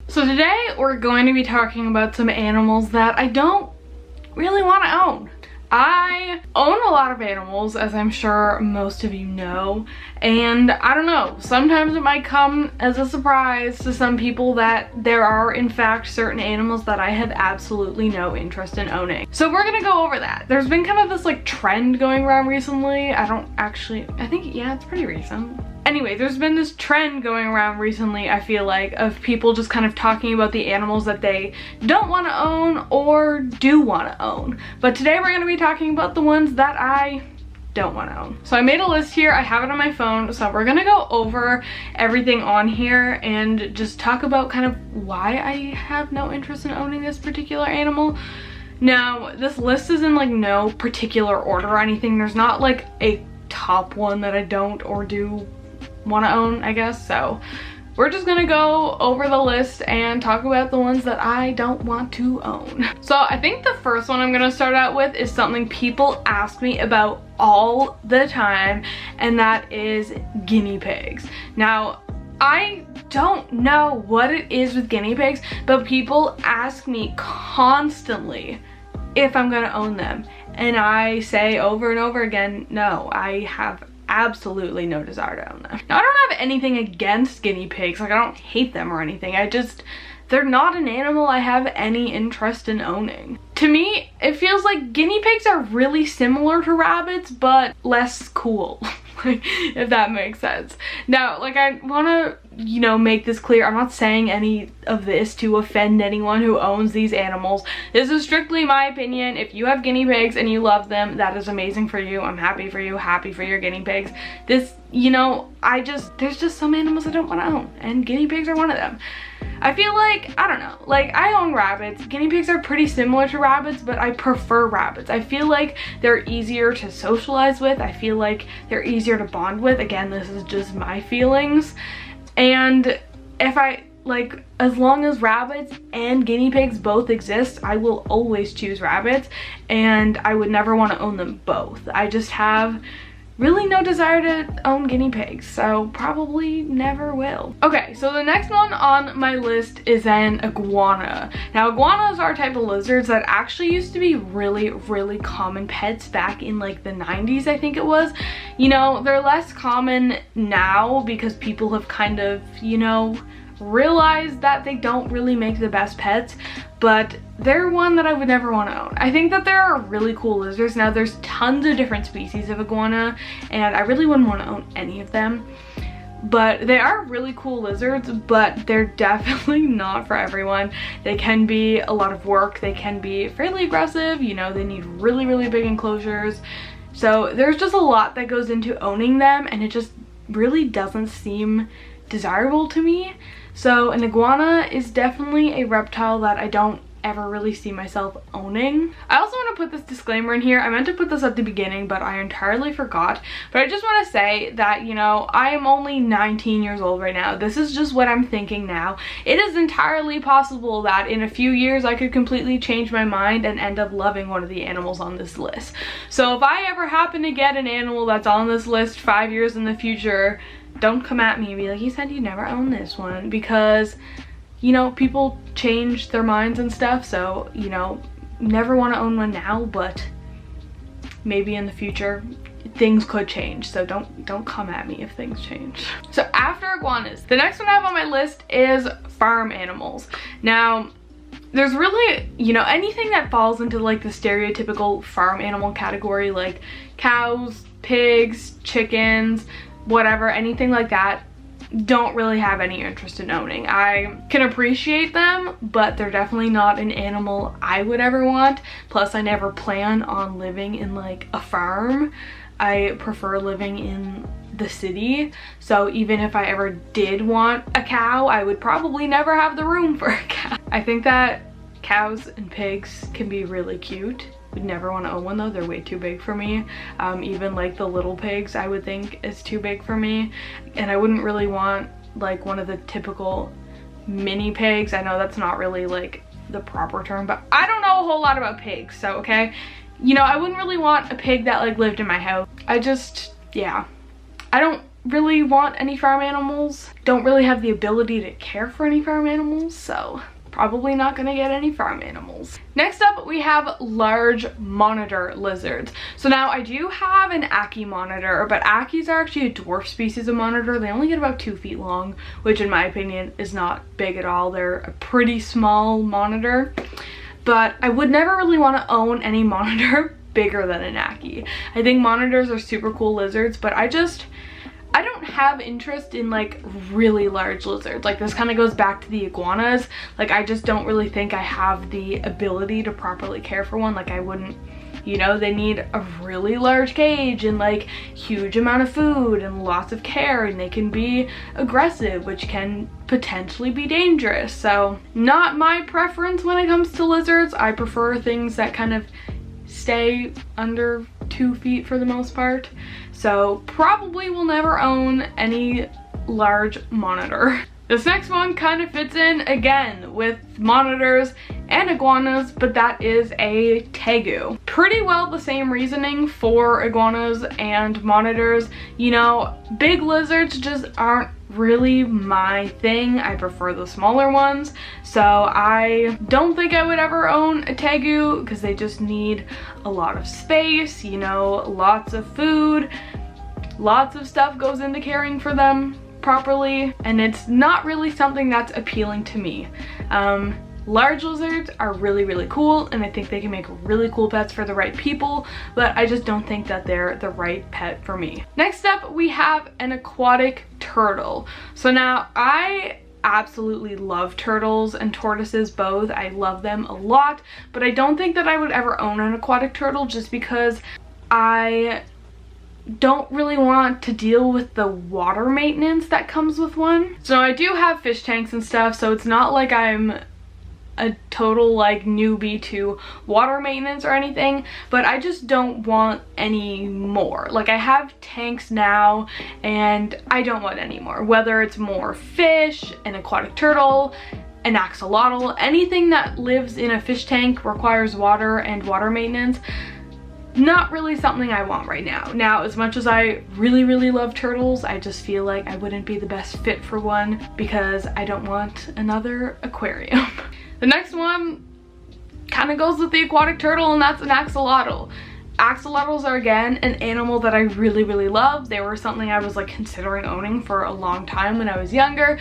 So today we're going to be talking about some animals that I don't really want to own. I own a lot of animals, as I'm sure most of you know, and I don't know, sometimes it might come as a surprise to some people that there are in fact certain animals that I have absolutely no interest in owning. So we're gonna go over that. There's been kind of this like trend going around recently. I think, yeah, it's pretty recent. Anyway, there's been this trend going around recently, I feel like, of people just kind of talking about the animals that they don't want to own or do want to own. But today we're going to be talking about the ones that I don't want to own. So I made a list here, I have it on my phone, so we're going to go over everything on here and just talk about kind of why I have no interest in owning this particular animal. Now, this list is in like no particular order or anything. There's not like a top one that I don't or do want to own, I guess. So we're just gonna go over the list and talk about the ones that I don't want to own. So I think the first one I'm gonna start out with is something people ask me about all the time, and that is guinea pigs. Now, I don't know what it is with guinea pigs, but people ask me constantly if I'm gonna own them, and I say over and over again, no, I have absolutely no desire to own them. Now, I don't have anything against guinea pigs, like I don't hate them or anything, they're not an animal I have any interest in owning. To me, it feels like guinea pigs are really similar to rabbits, but less cool, if that makes sense. Now, like, I wanna, make this clear. I'm not saying any of this to offend anyone who owns these animals. This is strictly my opinion. If you have guinea pigs and you love them, that is amazing for you. I'm happy for you, happy for your guinea pigs. This, there's just some animals I don't want to own, and guinea pigs are one of them. I feel like, I don't know, like I own rabbits. Guinea pigs are pretty similar to rabbits, but I prefer rabbits. I feel like they're easier to socialize with. I feel like they're easier to bond with. Again, this is just my feelings. And as long as rabbits and guinea pigs both exist, I will always choose rabbits, and I would never want to own them both. I just have really no desire to own guinea pigs, so probably never will. Okay, so the next one on my list is an iguana. Now, iguanas are a type of lizards that actually used to be really, really common pets back in like the 90s, I think it was. They're less common now because people have kind of, realized that they don't really make the best pets, but they're one that I would never want to own. I think that there are really cool lizards. Now, there's tons of different species of iguana, and I really wouldn't want to own any of them. But they are really cool lizards, but they're definitely not for everyone. They can be a lot of work. They can be fairly aggressive. They need really, really big enclosures. So there's just a lot that goes into owning them, and it just really doesn't seem desirable to me. So an iguana is definitely a reptile that I don't ever really see myself owning. I also want to put this disclaimer in here. I meant to put this at the beginning, but I entirely forgot. But I just want to say that, I am only 19 years old right now. This is just what I'm thinking now. It is entirely possible that in a few years I could completely change my mind and end up loving one of the animals on this list. So if I ever happen to get an animal that's on this list 5 years in the future, don't come at me and be like, you said you never own this one, because people change their minds and stuff. So never want to own one now, but maybe in the future things could change. So don't come at me if things change. So after iguanas, the next one I have on my list is farm animals. Now, there's really, anything that falls into like the stereotypical farm animal category, like cows, pigs, chickens, whatever, anything like that, don't really have any interest in owning. I can appreciate them, but they're definitely not an animal I would ever want. Plus, I never plan on living in like a farm. I prefer living in the city. So even if I ever did want a cow, I would probably never have the room for a cow. I think that cows and pigs can be really cute. Would never want to own one though. They're way too big for me. Even like the little pigs I would think is too big for me, and I wouldn't really want like one of the typical mini pigs. I know that's not really like the proper term, but I don't know a whole lot about pigs, so okay, I wouldn't really want a pig that like lived in my house. I don't really want any farm animals. Don't really have the ability to care for any farm animals, so probably not gonna get any farm animals. Next up, we have large monitor lizards. So now I do have an Aki monitor, but Akis are actually a dwarf species of monitor. They only get about 2 feet long, which in my opinion is not big at all. They're a pretty small monitor, but I would never really want to own any monitor bigger than an Aki. I think monitors are super cool lizards, but I don't have interest in like really large lizards. Like this kind of goes back to the iguanas. Like I just don't really think I have the ability to properly care for one. Like I wouldn't, you know, they need a really large cage and like huge amount of food and lots of care, and they can be aggressive, which can potentially be dangerous. So not my preference when it comes to lizards. I prefer things that kind of stay under 2 feet for the most part. So probably will never own any large monitor. This next one kind of fits in again with monitors and iguanas, but that is a Tagu. Pretty well the same reasoning for iguanas and monitors. You know, big lizards just aren't really my thing. I prefer the smaller ones. So I don't think I would ever own a Tagu because they just need a lot of space, you know, lots of food, lots of stuff goes into caring for them properly, and it's not really something that's appealing to me. Large lizards are really, really cool, and I think they can make really cool pets for the right people, but I just don't think that they're the right pet for me. Next up, we have an aquatic turtle. So now I absolutely love turtles and tortoises both. I love them a lot, but I don't think that I would ever own an aquatic turtle just because I don't really want to deal with the water maintenance that comes with one. So I do have fish tanks and stuff, so it's not like I'm a total like newbie to water maintenance or anything, but I just don't want any more. Like I have tanks now and I don't want any more, whether it's more fish, an aquatic turtle, an axolotl, anything that lives in a fish tank requires water and water maintenance. Not really something I want right now. Now, as much as I really, really love turtles, I just feel like I wouldn't be the best fit for one because I don't want another aquarium. The next one kind of goes with the aquatic turtle, and that's an axolotl. Axolotls are again an animal that I really, really love. They were something I was like considering owning for a long time when I was younger,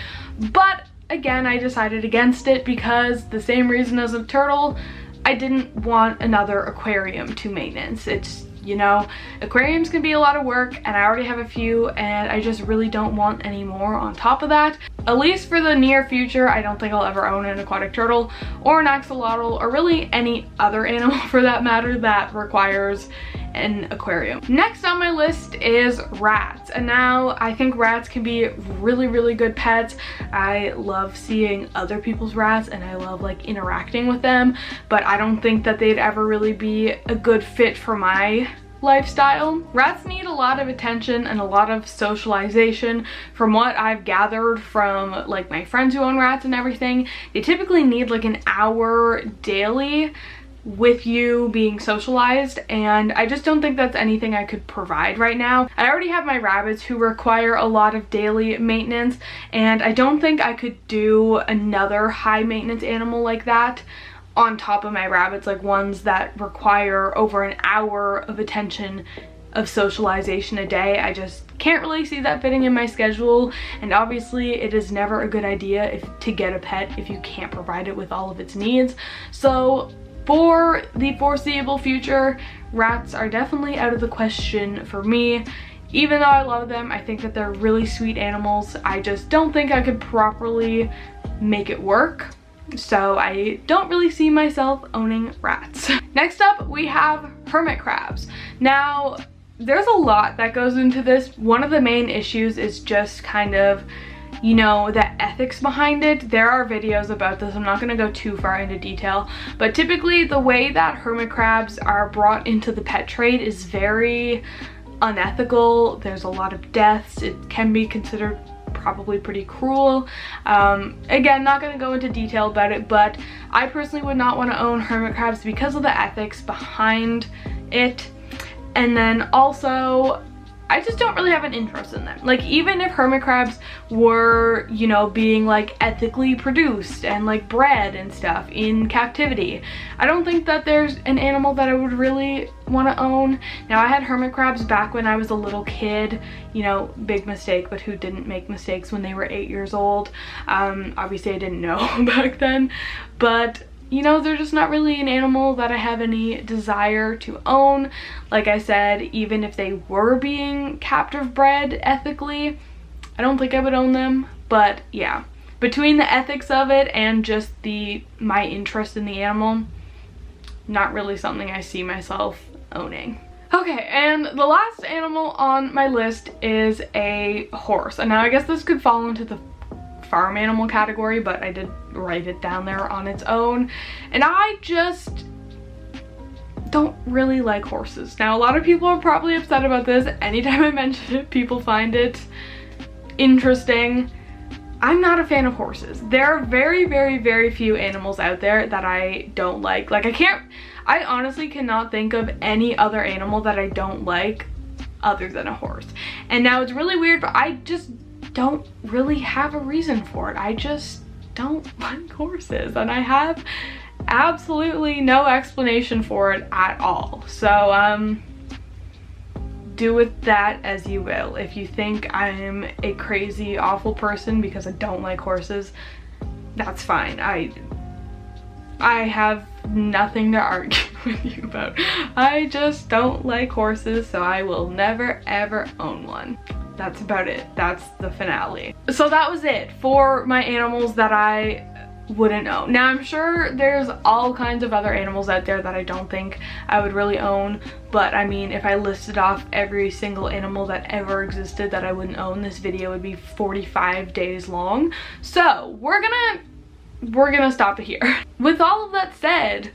but again, I decided against it because the same reason as a turtle, I didn't want another aquarium to maintenance. It's, you know, aquariums can be a lot of work, and I already have a few, and I just really don't want any more on top of that. At least for the near future, I don't think I'll ever own an aquatic turtle or an axolotl or really any other animal for that matter that requires an aquarium. Next on my list is rats, and now I think rats can be really, really good pets. I love seeing other people's rats and I love like interacting with them, but I don't think that they'd ever really be a good fit for my lifestyle. Rats need a lot of attention and a lot of socialization. From what I've gathered from like my friends who own rats and everything, they typically need like an hour daily with you being socialized, and I just don't think that's anything I could provide right now. I already have my rabbits who require a lot of daily maintenance, and I don't think I could do another high maintenance animal like that on top of my rabbits, like ones that require over an hour of attention of socialization a day. I just can't really see that fitting in my schedule, and obviously it is never a good idea to get a pet if you can't provide it with all of its needs. So for the foreseeable future, rats are definitely out of the question for me. Even though I love them, I think that they're really sweet animals. I just don't think I could properly make it work. So I don't really see myself owning rats. Next up, we have hermit crabs. Now, there's a lot that goes into this. One of the main issues is just kind of, you know, the ethics behind it. There are videos about this. I'm not going to go too far into detail, but typically the way that hermit crabs are brought into the pet trade is very unethical. There's a lot of deaths. It can be considered probably pretty cruel. Again, not going to go into detail about it, but I personally would not want to own hermit crabs because of the ethics behind it. And then also, I just don't really have an interest in them. Like, even if hermit crabs were, you know, being like ethically produced and like bred and stuff in captivity, I don't think that there's an animal that I would really want to own. Now, I had hermit crabs back when I was a little kid, you know, big mistake, but who didn't make mistakes when they were 8 years old? Obviously I didn't know back then, but you know, they're just not really an animal that I have any desire to own. Like I said, even if they were being captive bred ethically, I don't think I would own them. But yeah, between the ethics of it and just my interest in the animal, not really something I see myself owning. Okay, and the last animal on my list is a horse. And now I guess this could fall into the farm animal category, but I did write it down there on its own, and I just don't really like horses. Now, a lot of people are probably upset about this. Anytime I mention it, people find it interesting. I'm not a fan of horses. There are very, very, very few animals out there that I don't like. Like, I honestly cannot think of any other animal that I don't like other than a horse. And now it's really weird, but I just don't really have a reason for it. I just don't like horses, and I have absolutely no explanation for it at all. So do with that as you will. If you think I'm a crazy, awful person because I don't like horses, that's fine. I have nothing to argue with you about. I just don't like horses, so I will never ever own one. That's about it. That's the finale. So that was it for my animals that I wouldn't own. Now, I'm sure there's all kinds of other animals out there that I don't think I would really own, but I mean, if I listed off every single animal that ever existed that I wouldn't own, this video would be 45 days long. So we're gonna stop it here. With all of that said,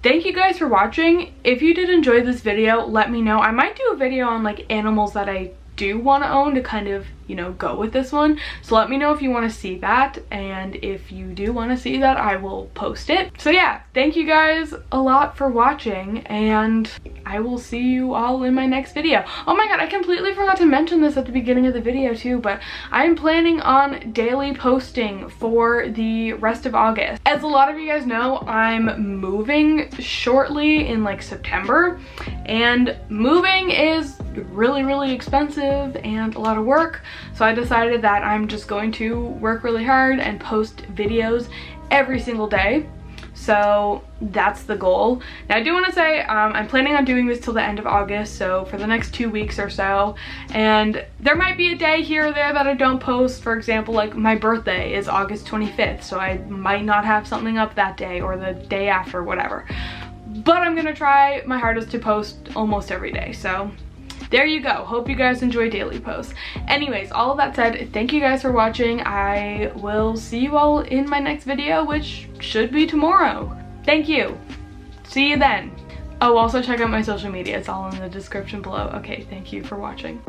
thank you guys for watching. If you did enjoy this video, let me know. I might do a video on like animals that I do want to own to kind of, you know, go with this one. So let me know if you want to see that, and if you do want to see that, I will post it. So yeah, thank you guys a lot for watching, and I will see you all in my next video. Oh my god, I completely forgot to mention this at the beginning of the video too, but I'm planning on daily posting for the rest of August. As a lot of you guys know, I'm moving shortly in like September, and moving is really, really expensive and a lot of work. So I decided that I'm just going to work really hard and post videos every single day. So that's the goal. Now, I do want to say I'm planning on doing this till the end of August, so for the next 2 weeks or so. And there might be a day here or there that I don't post. For example, like my birthday is August 25th, so I might not have something up that day or the day after, whatever. But I'm gonna try my hardest to post almost every day. So there you go. Hope you guys enjoy daily posts. Anyways, all of that said, thank you guys for watching. I will see you all in my next video, which should be tomorrow. Thank you. See you then. Oh, also check out my social media. It's all in the description below. Okay, thank you for watching.